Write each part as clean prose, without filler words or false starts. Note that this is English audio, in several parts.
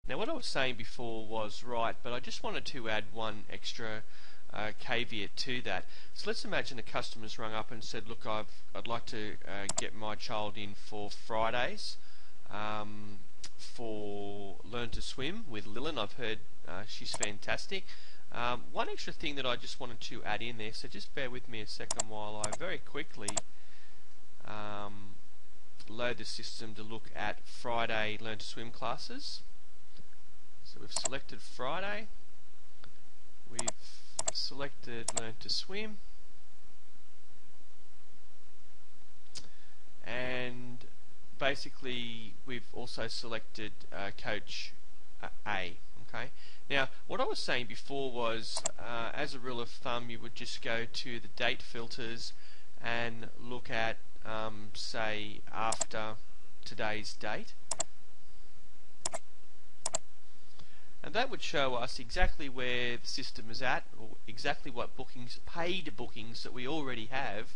Now what I was saying before was right, but I just wanted to add one extra caveat to that. So let's imagine a customer's rung up and said, look, I'd like to get my child in for Fridays for Learn to Swim with Lillian. I've heard she's fantastic. One extra thing that I just wanted to add in there, so just bear with me a second while I very quickly load the system to look at Friday Learn to Swim classes. So we've selected Friday, we've selected Learn to Swim, and basically we've also selected Coach A. Okay. Now what I was saying before was as a rule of thumb you would just go to the date filters and look at say after today's date, and that would show us exactly where the system is at, or exactly what bookings, paid bookings, that we already have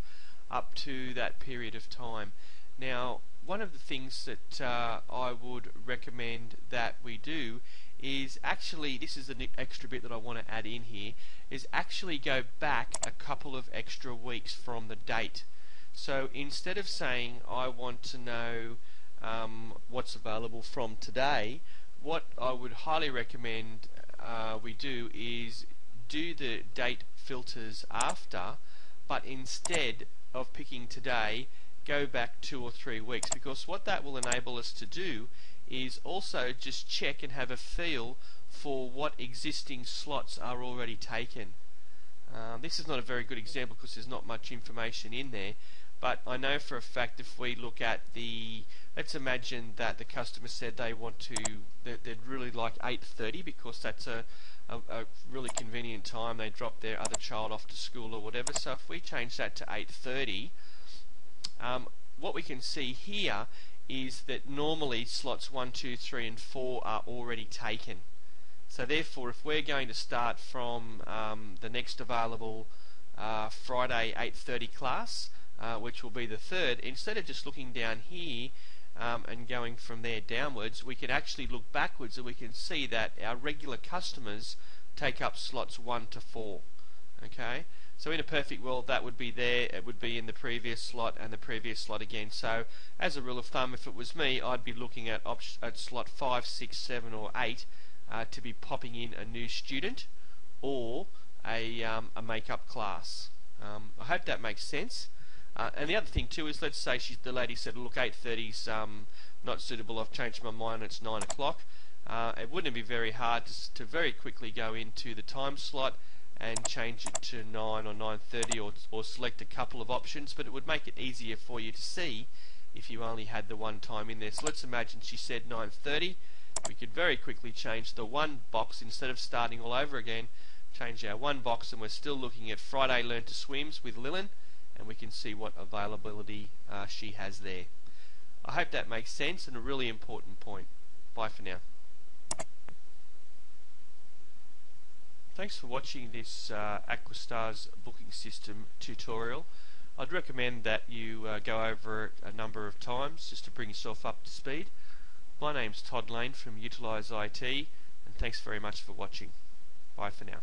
up to that period of time. Now one of the things that I would recommend that we do is actually, this is an extra bit that I want to add in here, is actually go back a couple of extra weeks from the date. So instead of saying I want to know what's available from today, what I would highly recommend we do is do the date filters after, but instead of picking today, go back 2 or 3 weeks, because what that will enable us to do is also just check and have a feel for what existing slots are already taken. This is not a very good example because there's not much information in there, but I know for a fact if we look at the, let's imagine that the customer said they want to, they'd really like 8:30 because that's a really convenient time. They drop their other child off to school or whatever. So if we change that to 8:30, what we can see here is that normally slots 1, 2, 3 and 4 are already taken. So therefore if we're going to start from the next available Friday 8:30 class, which will be the 3rd, instead of just looking down here and going from there downwards, we can actually look backwards and we can see that our regular customers take up slots 1 to 4. Okay, so in a perfect world that would be there, it would be in the previous slot and the previous slot again. So as a rule of thumb, if it was me, I'd be looking at slot 5, 6, 7 or 8 to be popping in a new student or a makeup class. I hope that makes sense. And the other thing too is, let's say the lady said, look, 8:30's not suitable, I've changed my mind, it's 9 o'clock. It wouldn't be very hard to very quickly go into the time slot and change it to 9 or 9:30 or select a couple of options, but it would make it easier for you to see if you only had the one time in there. So let's imagine she said 9:30. We could very quickly change the one box, instead of starting all over again, change our one box, and we're still looking at Friday Learn to Swims with Lillian, and we can see what availability she has there. I hope that makes sense, and a really important point. Bye for now. Thanks for watching this Aqua booking system tutorial. I'd recommend that you go over it a number of times just to bring yourself up to speed. My name's Todd Lane from Utilise IT, and thanks very much for watching. Bye for now.